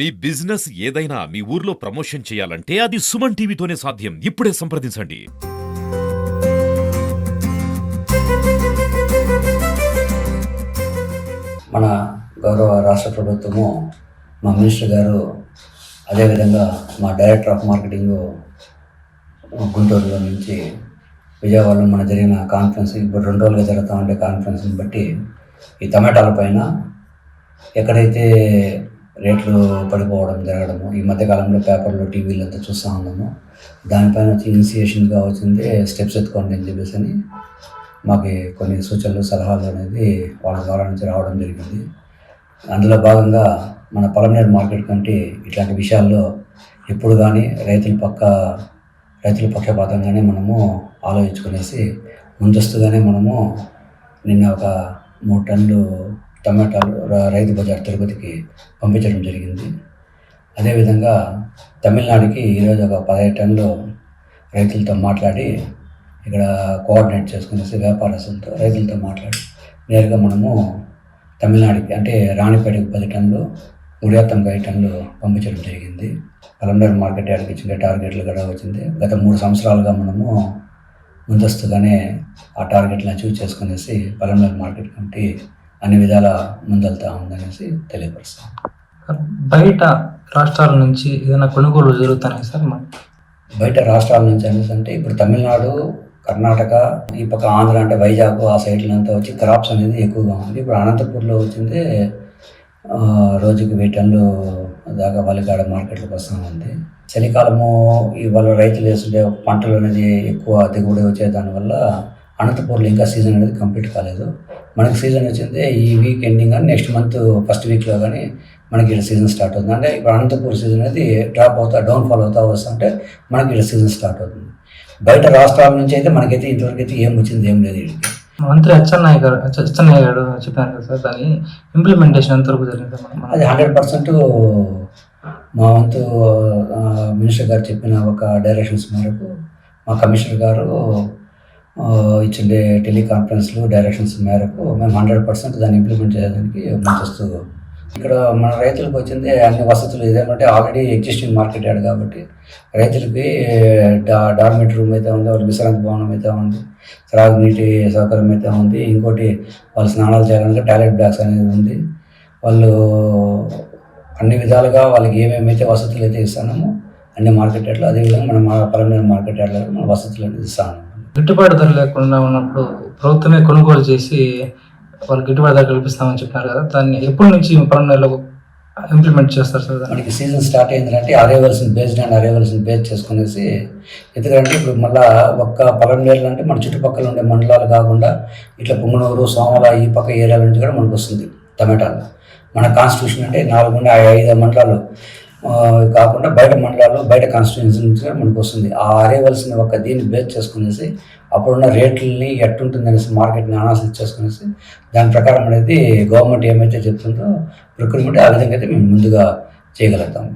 మీ business ఏదైనా మీ ఊర్లో promotion చేయాలంటే అది సుమన్ టీవీతోనే సాధ్యం. ఇప్పుడే సంప్రదించండి. మన గౌరవ రాష్ట్ర ప్రభుత్వము, మా మినిస్టర్ గారు, అదేవిధంగా మా డైరెక్టర్ ఆఫ్ మార్కెటింగ్ గుంటూరులో నుంచి విజయవాడలో మన జరిగిన కాన్ఫరెన్స్, ఇప్పుడు 2 రోజులుగా జరుగుతూ ఉండే కాన్ఫరెన్స్ని బట్టి ఈ టమాటాల పైన ఎక్కడైతే రేట్లు పడిపోవడం జరగడము, ఈ మధ్యకాలంలో పేపర్లో టీవీలో అంతా చూస్తూ ఉన్నాము. దానిపైన వచ్చి ఇనిషియేషన్గా వచ్చింది స్టెప్స్ ఎత్తుకోండి అని చెప్పేసి అని మాకు కొన్ని సూచనలు సలహాలు అనేది వాళ్ళ ద్వారా నుంచి రావడం జరిగింది. అందులో భాగంగా మన పలమనేరు మార్కెట్ కమిటీ ఇట్లాంటి విషయాల్లో ఎప్పుడు కానీ రైతుల పక్షపాతంగానే మనము ఆలోచించుకునేసి ముందస్తుగానే మనము నిన్న ఒక 3 టన్నులు టమాటాలు రైతు బజార్ తిరుపతికి పంపించడం జరిగింది. అదేవిధంగా తమిళనాడుకి ఈరోజు ఒక 15 టన్నులు రైతులతో మాట్లాడి, ఇక్కడ కోఆర్డినేట్ చేసుకునేసి వ్యాపారస్తులతో రైతులతో మాట్లాడి నేరుగా మనము తమిళనాడుకి అంటే రాణిపేటకి 10 టన్నులు, గుడియాత్తంకి 5 టన్నులు పంపించడం జరిగింది. పలమనేరు మార్కెట్ యార్డ్కి ఇచ్చిన టార్గెట్లు కూడా వచ్చింది. గత 3 సంవత్సరాలుగా మనము ముందస్తుగానే ఆ టార్గెట్లను అచీవ్ చేసుకునేసి పలమనేరు మార్కెట్ కమిటీ అన్ని విధాల ముందెళ్తా ఉందనేసి తెలియపరుస్తాం. బయట రాష్ట్రాల నుంచి ఏదైనా కొనుగోలు జరుగుతున్నాయి సార్? బయట రాష్ట్రాల నుంచి అనేసి అంటే ఇప్పుడు తమిళనాడు, కర్ణాటక, ఈ పక్క ఆంధ్ర అంటే వైజాగ్ ఆ సైడ్లంతా వచ్చి క్రాప్స్ అనేది ఎక్కువగా ఉంది. ఇప్పుడు అనంతపూర్లో వచ్చింది రోజుకి 1000 టన్నులు దాకా వాళ్ళకాడ మార్కెట్లోకి వస్తూ ఉంది. చలికాలము ఇవాళ రైతులు వేస్తుంటే పంటలు అనేది ఎక్కువ దిగుబడి వచ్చే దానివల్ల అనంతపూర్లో ఇంకా సీజన్ అనేది కంప్లీట్ కాలేదు. మనకి సీజన్ వచ్చింది ఈ వీక్ ఎండింగ్ కానీ నెక్స్ట్ మంత్ ఫస్ట్ వీక్లో కానీ మనకి ఇక్కడ సీజన్ స్టార్ట్ అవుతుంది. అంటే ఇప్పుడు అనంతపూర్ సీజన్ అనేది డౌన్ఫాల్ అవుతా వస్తుంటే మనకి ఇక్కడ సీజన్ స్టార్ట్ అవుతుంది. బయట రాష్ట్రాల నుంచి అయితే మనకైతే ఇంతవరకు అయితే ఏం వచ్చింది ఏం లేదు. మంత్రి అచ్చెన్నాయుడు గారు చెప్పారు కదా సార్, దాని ఇంప్లిమెంటేషన్ ఎంతవరకు జరిగింది? అది 100% మా వంతు మినిస్టర్ గారు చెప్పిన ఒక డైరెక్షన్స్ మేరకు మా కమిషనర్ గారు ఇచ్చిండే టెలికాన్ఫరెన్స్లు డైరెక్షన్స్ మేరకు మేము 100% దాన్ని ఇంప్లిమెంట్ చేయడానికి ముందస్తు ఇక్కడ మన రైతులకు వచ్చింది అన్ని వసతులు ఇదేమంటే ఆల్రెడీ ఎగ్జిస్టింగ్ మార్కెట్ యార్డ్ కాబట్టి రైతులకి డార్మెటరీ రూమ్ అయితే ఉంది, వాళ్ళకి విశ్రాంతి భవనం అయితే ఉంది, త్రాగునీటి సౌకర్యం అయితే ఉంది, ఇంకోటి వాళ్ళు స్నానాలు చేయడానికి టాయిలెట్ బ్లాక్స్ అనేది ఉంది. వాళ్ళు అన్ని విధాలుగా వాళ్ళకి ఏమేమైతే వసతులు అయితే ఇస్తున్నామో అన్ని మార్కెట్ యార్డ్లో అదేవిధంగా మనం పలమనేరు మార్కెట్ యార్డ్లో మన వసతులు అనేది ఇస్తాము. గిట్టుబాటు ధర లేకుండా ఉన్నప్పుడు ప్రభుత్వమే కొనుగోలు చేసి వాళ్ళు గిట్టుబాటు ధర కల్పిస్తామని చెప్పారు కదా, దాన్ని ఎప్పటి నుంచి పలమనేరులో ఇంప్లిమెంట్ చేస్తారు సార్? మనకి సీజన్ స్టార్ట్ అయిందంటే అరైవల్స్ని బేస్ చేసుకునేసి ఎందుకంటే ఇప్పుడు మళ్ళీ ఒక్క పలమనేరులో అంటే మన చుట్టుపక్కల ఉండే మండలాలు కాకుండా ఇట్లా పుంగనూరు, సోమల ఈ పక్క ఏరియాల నుంచి కూడా మనకు వస్తుంది టమాటాలు. మన కాన్స్టిట్యూషన్ అంటే 4-5 మండలాలు కాకుండా బయట మండలాలు బయట కాన్స్టిట్యూన్సీ నుంచి మనకు వస్తుంది. ఆ అరైవల్స్ని ఒక దీన్ని బేస్ చేసుకునేసి అప్పుడున్న రేట్లని ఎట్టుంటుంది అనేసి మార్కెట్ని అనాలిసిస్ చేసుకునేసి దాని ప్రకారం అనేది గవర్నమెంట్ ఏమైతే చెప్తుందో ప్రొక్యూర్మెంట్ ఆ విధంగా అయితే మేము ముందుగా చేయగలుగుతాము.